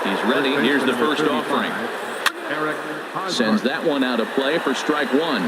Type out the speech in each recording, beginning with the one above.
He's ready. Here's the first offering. Sends that one out of play for strike one.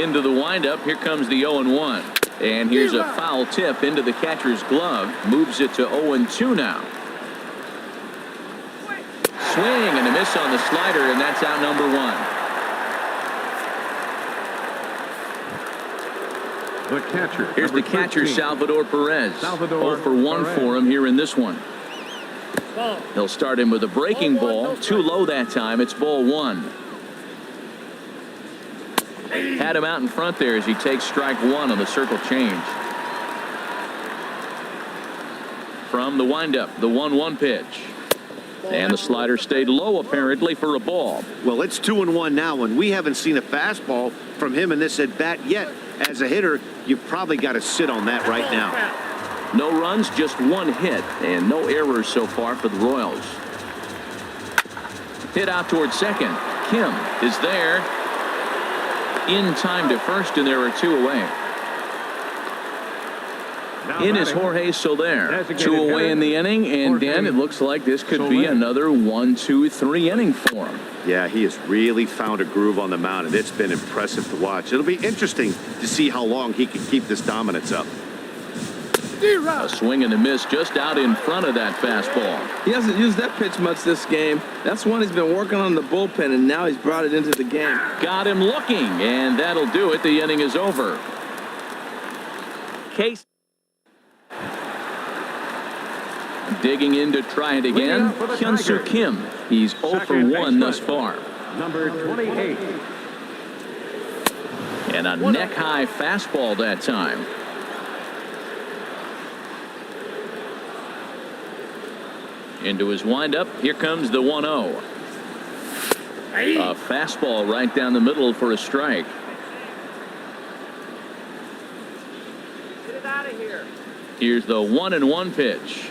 Into the windup. Here comes the 0-1. And here's a foul tip into the catcher's glove. Moves it to 0-2 now. Swing and a miss on the slider, and that's out number one. The catcher. Here's the catcher, Salvador Perez. 0 for 1 for him here in this one. He'll start him with a breaking ball. Too low that time. It's ball one. Had him out in front there as he takes strike one on the circle change. From the windup, the 1-1 pitch. And the slider stayed low apparently for a ball. Well, it's 2-1 now, and we haven't seen a fastball from him in this at bat yet. As a hitter, you've probably got to sit on that right now. No runs, just one hit, and no errors so far for the Royals. Hit out towards second. Kim is there. In time to first, and there are two away. In is Jorge Soler. Two away in the inning, and Dan, it looks like this could be another 1-2-3 inning for him. Yeah, he has really found a groove on the mound, and it's been impressive to watch. It'll be interesting to see how long he can keep this dominance up. A swing and a miss just out in front of that fastball. He hasn't used that pitch much this game. That's one he's been working on the bullpen, and now he's brought it into the game. Got him looking, and that'll do it. The inning is over. Case digging in to try it again. Hyun-Soo Kim. He's 0 for 1 thus far. Number 28. And a neck-high fastball that time. Into his windup. Here comes the 1-0. A fastball right down the middle for a strike. Get it out of here. Here's the 1-1 pitch.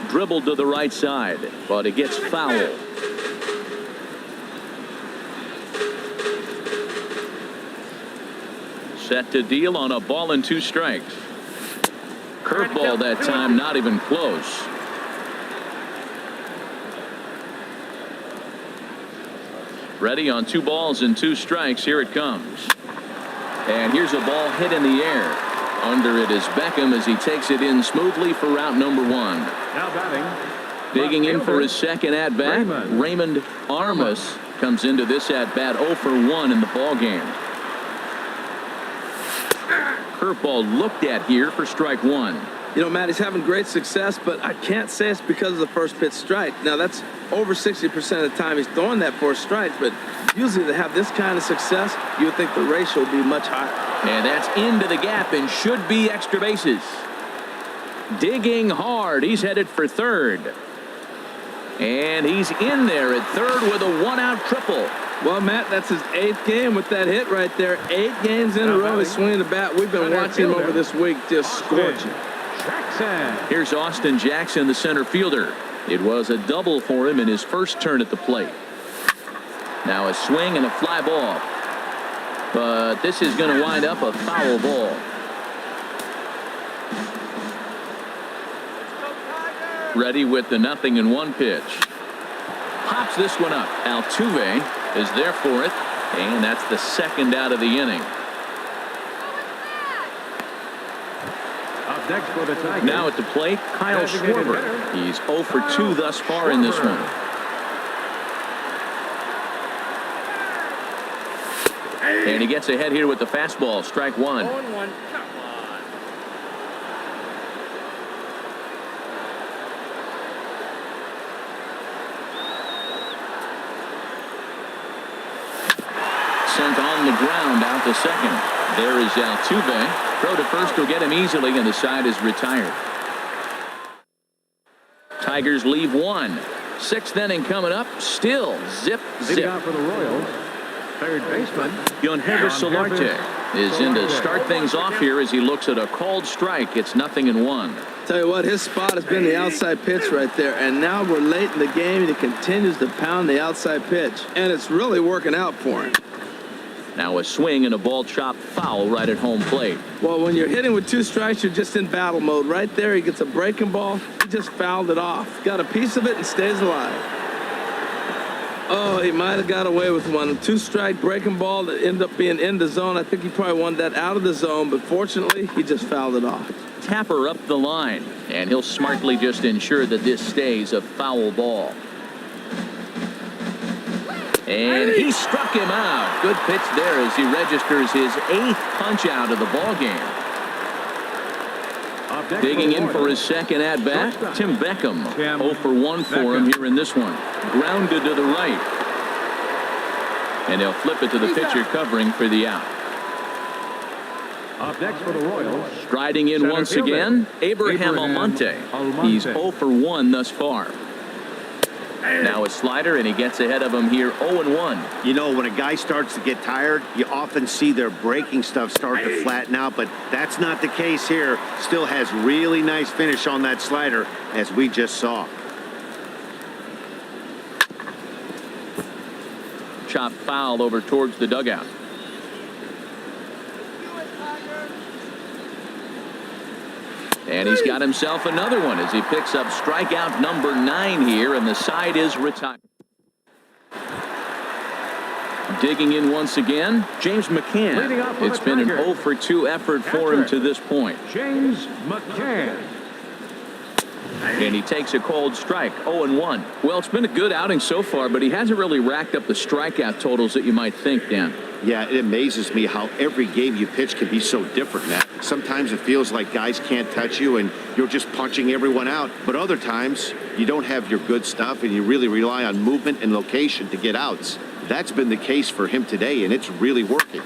Dribbled to the right side, but it gets foul. Set to deal on a ball and 2 strikes. Curveball that time, not even close. Ready on 2 balls and 2 strikes. Here it comes. And here's a ball hit in the air. Under it is Beckham as he takes it in smoothly for route number 1. Now batting. Digging in for his second at-bat, Raymond Armas comes into this at-bat 0 for 1 in the ball game. Curveball looked at here for strike 1. You know, Matt, he's having great success, but I can't say it's because of the first pitch strike. Now, that's over 60% of the time he's throwing that for a strike, but usually to have this kind of success, you would think the ratio would be much higher. And that's into the gap and should be extra bases. Digging hard. He's headed for third. And he's in there at third with a 1-out triple. Well, Matt, that's his 8th game with that hit right there. 8 games in a row he's swinging the bat. We've been watching him over this week just scorching. Here's Austin Jackson, the center fielder. It was a double for him in his first turn at the plate. Now a swing and a fly ball. But this is going to wind up a foul ball. Ready with the 0-1 pitch. Pops this one up. Altuve is there for it. And that's the second out of the inning. Up next for the Tigers. Now at the plate, Kyle Schwarber. He's 0 for 2 thus far in this one. And he gets ahead here with the fastball. Strike 1. 0-1. Come on. Sent on the ground out to second. There is Altuve. Throw to first will get him easily, and the side is retired. Tigers leave 1. 6th inning coming up. Still zip, zip. Out for the Royals. Third baseman. Yonhevis Solarte is in to start things off here as he looks at a called strike. It's 0-1. Tell you what, his spot has been the outside pitch right there, and now we're late in the game and he continues to pound the outside pitch, and it's really working out for him. Now a swing and a ball chopped foul right at home plate. Well, when you're hitting with 2 strikes, you're just in battle mode. Right there, he gets a breaking ball. He just fouled it off. Got a piece of it and stays alive. Oh, he might have got away with one. 2-strike breaking ball that ended up being in the zone. I think he probably wanted that out of the zone, but fortunately, he just fouled it off. Tapper up the line, and he'll smartly just ensure that this stays a foul ball. And he struck him out. Good pitch there as he registers his 8th punch out of the ball game. Digging in for his second at-bat, Tim Beckham. 0 for 1 for him here in this one. Grounded to the right. And he'll flip it to the pitcher covering for the out. Up next for the Royals. Striding in once again, Abraham Almonte. He's 0 for 1 thus far. Now a slider, and he gets ahead of him here 0-1. You know, when a guy starts to get tired, you often see their breaking stuff start to flatten out, but that's not the case here. Still has really nice finish on that slider, as we just saw. Chop foul over towards the dugout. And he's got himself another one as he picks up strikeout number 9 here, and the side is retired. Digging in once again, James McCann. It's been an 0 for 2 effort for him to this point. James McCann. And he takes a cold strike, 0-1. Well, it's been a good outing so far, but he hasn't really racked up the strikeout totals that you might think, Dan. Yeah, it amazes me how every game you pitch can be so different, Matt. Sometimes it feels like guys can't touch you and you're just punching everyone out. But other times, you don't have your good stuff and you really rely on movement and location to get outs. That's been the case for him today, and it's really working.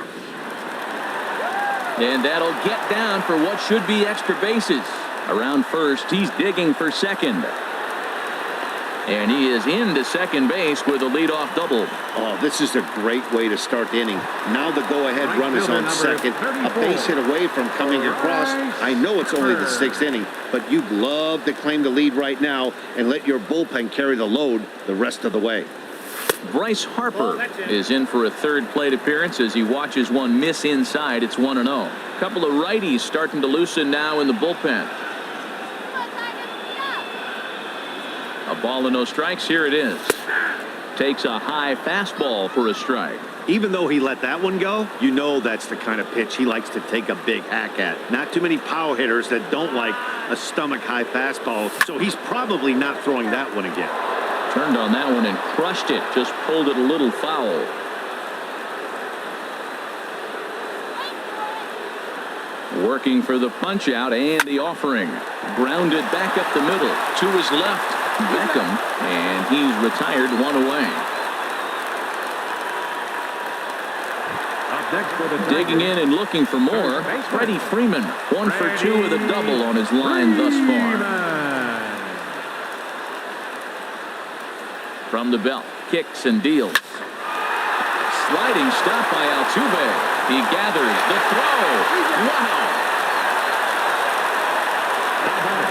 And that'll get down for what should be extra bases. Around first, he's digging for second. And he is into second base with a leadoff double. Oh, this is a great way to start the inning. Now the go-ahead run is on second. A base hit away from coming across. I know it's only the 6th inning, but you'd love to claim the lead right now and let your bullpen carry the load the rest of the way. Bryce Harper is in for a 3rd plate appearance as he watches one miss inside. It's 1-0. A couple of righties starting to loosen now in the bullpen. A ball and no strikes. Here it is. Takes a high fastball for a strike. Even though he let that one go, you know that's the kind of pitch he likes to take a big hack at. Not too many power hitters that don't like a stomach-high fastball, so he's probably not throwing that one again. Turned on that one and crushed it. Just pulled it a little foul. Working for the punch out and the offering. Grounded back up the middle to his left. Beckham, and he's retired 1 away. Digging in and looking for more, Freddie Freeman. 1 for 2 with a double on his line thus far. From the belt, kicks and deals. Sliding stop by Altuve. He gathers the throw. Wow.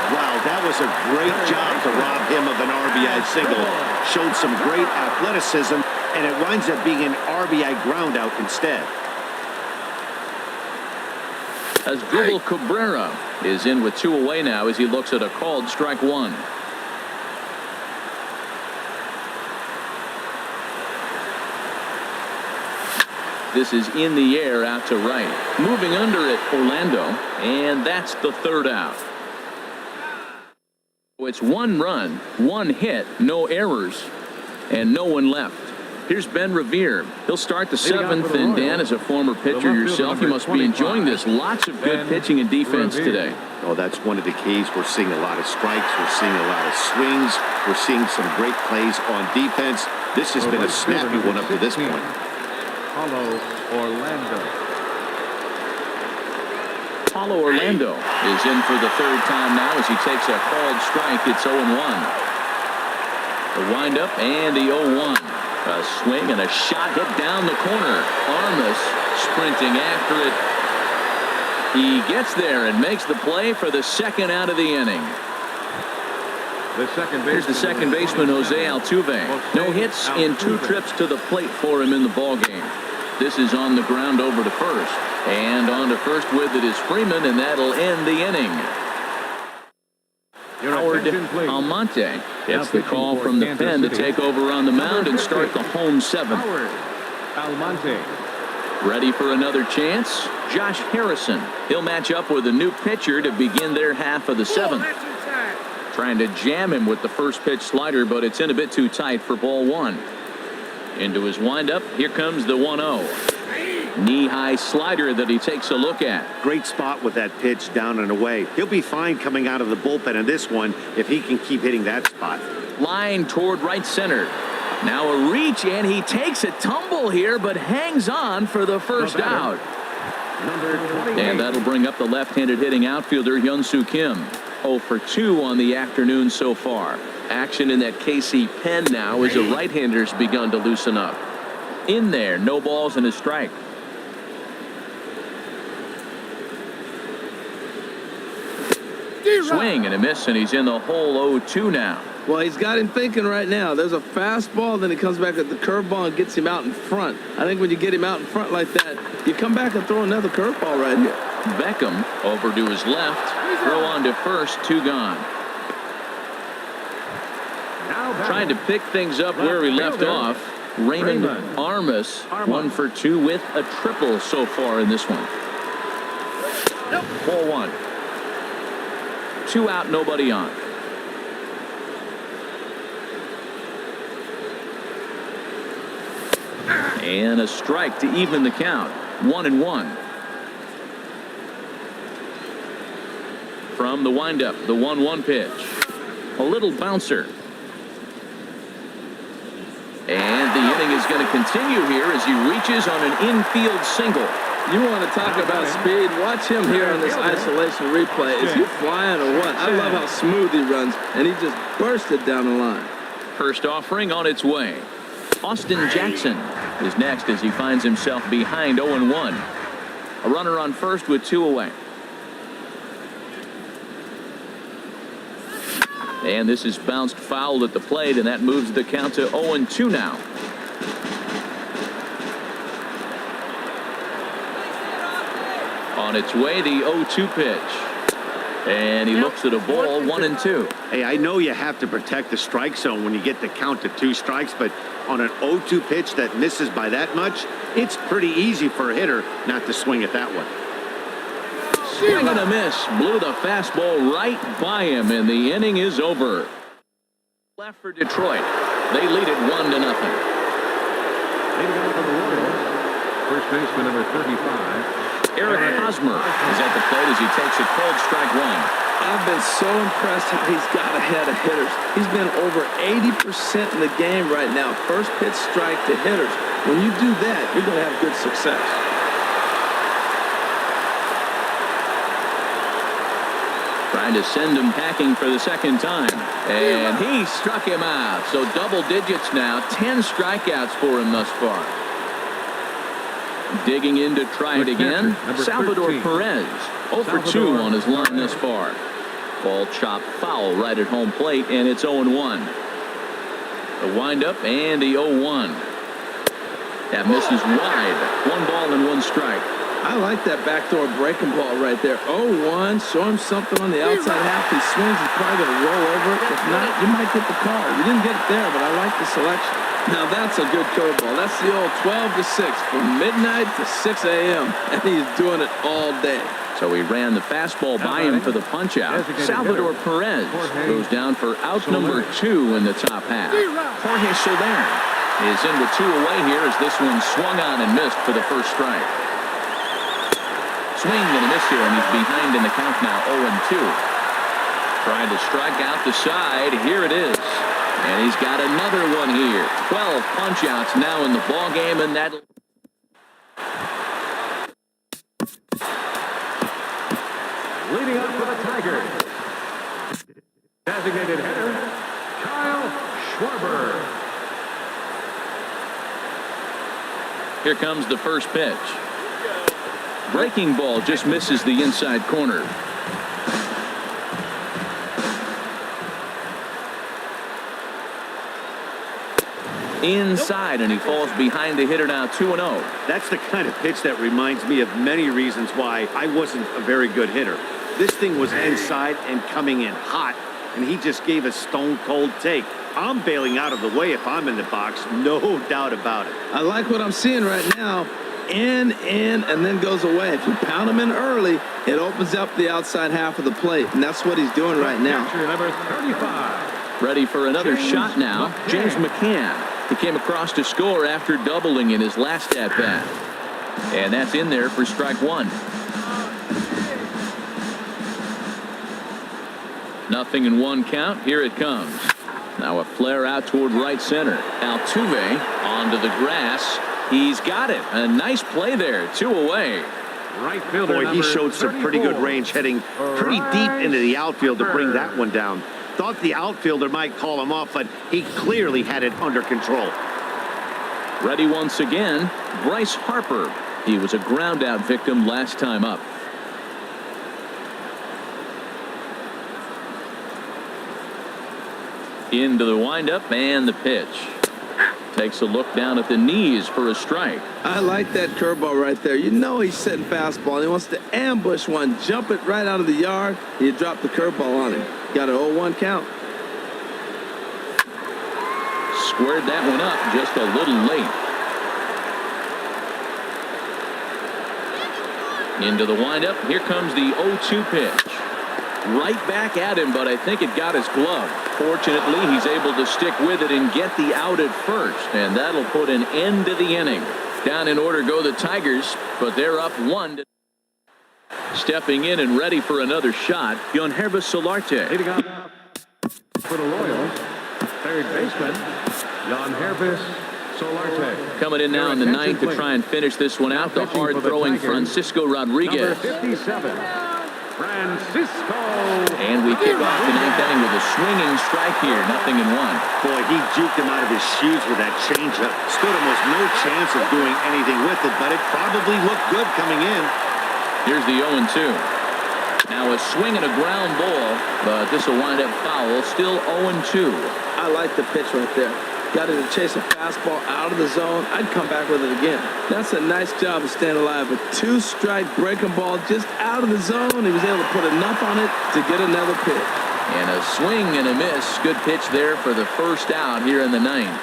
Wow, that was a great job to rob him of an RBI single. Showed some great athleticism, and it winds up being an RBI groundout instead. As Google Cabrera is in with 2 away now as he looks at a called strike 1. This is in the air out to right. Moving under it, Orlando, and that's the 3rd out. It's 1 run, 1 hit, no errors, and no one left. Here's Ben Revere. He'll start the 7th, and Dan, as a former pitcher yourself, you must be enjoying this. Lots of good pitching and defense today. Oh, that's one of the keys. We're seeing a lot of strikes. We're seeing a lot of swings. We're seeing some great plays on defense. This has been a snappy one up to this point. Paulo Orlando. Paulo Orlando is in for the 3rd time now as he takes a called strike. It's 0-1. The windup and the 0-1. A swing and a shot hit down the corner. Armas sprinting after it. He gets there and makes the play for the 2nd out of the inning. Here's the second baseman, Jose Altuve. No hits in 2 trips to the plate for him in the ballgame. This is on the ground over to first. And on to first with it is Freeman, and that'll end the inning. Howard Almonte gets the call from the pen to take over on the mound and start the home seventh. Howard Almonte. Ready for another chance? Josh Harrison. He'll match up with a new pitcher to begin their half of the seventh. Trying to jam him with the first pitch slider, but it's in a bit too tight for ball one. Into his windup. Here comes the 1-0. Knee-high slider that he takes a look at. Great spot with that pitch down and away. He'll be fine coming out of the bullpen in this one if he can keep hitting that spot. Line toward right center. Now a reach, and he takes a tumble here, but hangs on for the first out. And that'll bring up the left-handed hitting outfielder Hyun-Soo Kim. 0 for 2 on the afternoon so far. Action in that KC pen now as the right-hander's begun to loosen up. In there, no balls and a strike. Swing and a miss, and he's in the hole 0-2 now. Well, he's got him thinking right now. There's a fastball, then he comes back at the curveball and gets him out in front. I think when you get him out in front like that, you come back and throw another curveball right here. Beckham over to his left. Throw on to first, 2 gone. Trying to pick things up where we left off. Raymond Armas, 1 for 2 with a triple so far in this one. Ball 1. 2 out, nobody on. And a strike to even the count. 1-1. From the windup, the 1-1 pitch. A little bouncer. And the inning is going to continue here as he reaches on an infield single. You want to talk about speed? Watch him here on this isolation replay. Is he flying or what? I love how smooth he runs, and he just bursted down the line. First offering on its way. Austin Jackson is next as he finds himself behind 0-1. A runner on first with 2 away. And this is bounced foul at the plate, and that moves the count to 0-2 now. On its way, the 0-2 pitch. And he looks at a ball, 1-2. Hey, I know you have to protect the strike zone when you get the count to 2 strikes, but on an 0-2 pitch that misses by that much, it's pretty easy for a hitter not to swing at that one. Swing and a miss. Blew the fastball right by him, and the inning is over. Left for Detroit. They lead it 1-0. Leading out for the Royals, first baseman number 35. Eric Hosmer is at the plate as he takes a cold strike 1. I've been so impressed how he's got ahead of hitters. He's been over 80% in the game right now. First pitch strike to hitters. When you do that, you're going to have good success. Trying to send him packing for the second time. And he struck him out. So double digits now. 10 strikeouts for him thus far. Digging in to try it again. Salvador Perez. 0 for 2 on his line thus far. Ball chopped foul right at home plate, and it's 0-1. The windup and the 0-1. That misses wide. 1 ball and 1 strike. I like that backdoor breaking ball right there. 0-1. Show him something on the outside half. He swings. He's probably going to roll over it. If not, you might get the call. You didn't get it there, but I like the selection. Now that's a good curveball. That's the old 12 to 6 from midnight to 6 a.m. and he's doing it all day. So he ran the fastball by him for the punch out. Salvador Perez goes down for out number 2 in the top half. Jorge Soler is in with 2 away here as this one swung on and missed for the first strike. Swing and a miss here, and he's behind in the count now, 0-2. Trying to strike out the side. Here it is. And he's got another one here. 12 punch-outs now in the ball game, and that. Leading up for the Tigers, designated hitter, Kyle Schwarber. Here comes the first pitch. Breaking ball just misses the inside corner. Inside, and he falls behind the hitter now 2-0. That's the kind of pitch that reminds me of many reasons why I wasn't a very good hitter. This thing was inside and coming in hot, and he just gave a stone-cold take. I'm bailing out of the way if I'm in the box, no doubt about it. I like what I'm seeing right now. In, and then goes away. If you pound him in early, it opens up the outside half of the plate, and that's what he's doing right now. Number 35. Ready for another shot now. James McCann. He came across to score after doubling in his last at-bat. And that's in there for strike one. 0-1 count. Here it comes. Now a flare out toward right center. Altuve onto the grass. He's got it. A nice play there. 2 away. Right fielder. Boy, he showed some pretty good range heading pretty deep into the outfield to bring that one down. Thought the outfielder might call him off, but he clearly had it under control. Ready once again, Bryce Harper. He was a ground out victim last time up. Into the windup and the pitch. Takes a look down at the knees for a strike. I like that curveball right there. You know he's setting fastball. He wants to ambush one, jump it right out of the yard. You drop the curveball on him. Got an 0-1 count. Squared that one up just a little late. Into the windup. Here comes the 0-2 pitch. Right back at him, but I think it got his glove. Fortunately, he's able to stick with it and get the out at first, and that'll put an end to the inning. Down in order go the Tigers, but they're up 1. Stepping in and ready for another shot, Yangervis Solarte. Leading up for the Royals, third baseman, Yangervis Solarte. Coming in now in the ninth to try and finish this one out, the hard-throwing Francisco Rodriguez. Number 57, Francisco. And we kick off the ninth inning with a swinging strike here, 0-1. Boy, he juked him out of his shoes with that changeup. Stood almost no chance of doing anything with it, but it probably looked good coming in. Here's the 0-2. Now a swing and a ground ball, but this will wind up foul. Still 0-2. I like the pitch right there. Got him to chase a fastball out of the zone. I'd come back with it again. That's a nice job of staying alive. A 2-strike breaking ball just out of the zone. He was able to put enough on it to get another pitch. And a swing and a miss. Good pitch there for the first out here in the ninth.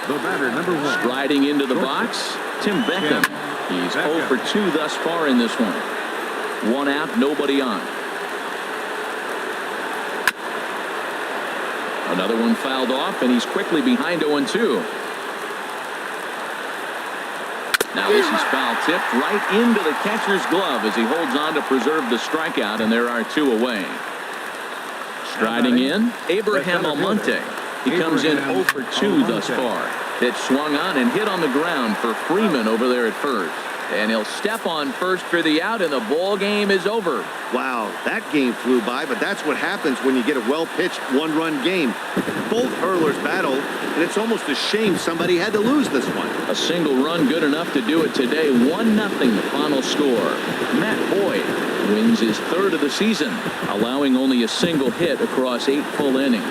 The batter, number 1. Striding into the box, Tim Beckham. He's 0 for 2 thus far in this one. 1 out, nobody on. Another one fouled off, and he's quickly behind 0-2. Now this is foul tipped right into the catcher's glove as he holds on to preserve the strikeout, and there are 2 away. Striding in, Abraham Almonte. He comes in 0 for 2 thus far. Pitch swung on and hit on the ground for Freeman over there at first. And he'll step on first for the out, and the ball game is over. Wow, that game flew by, but that's what happens when you get a well-pitched one-run game. Both hurlers battled, and it's almost a shame somebody had to lose this one. A single run good enough to do it today. 1-0 the final score. Matt Boyd wins his 3rd of the season, allowing only a single hit across 8 full innings.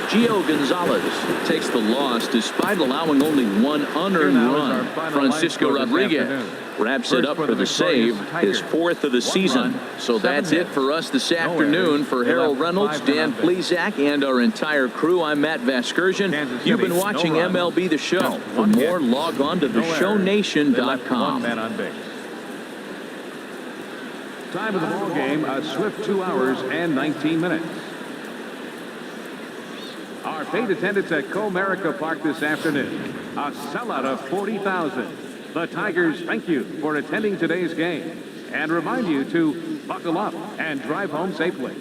Gio Gonzalez takes the loss despite allowing only 1 unearned run. Francisco Rodriguez wraps it up for the save, his 4th of the season. So that's it for us this afternoon. For Harold Reynolds, Dan Plesac, and our entire crew, I'm Matt Vasgersian. You've been watching MLB The Show. For more, log on to theshownation.com. Time of the ball game, a swift 2 hours and 19 minutes. Our paid attendance at Comerica Park this afternoon, a sellout of 40,000. The Tigers thank you for attending today's game and remind you to buckle up and drive home safely.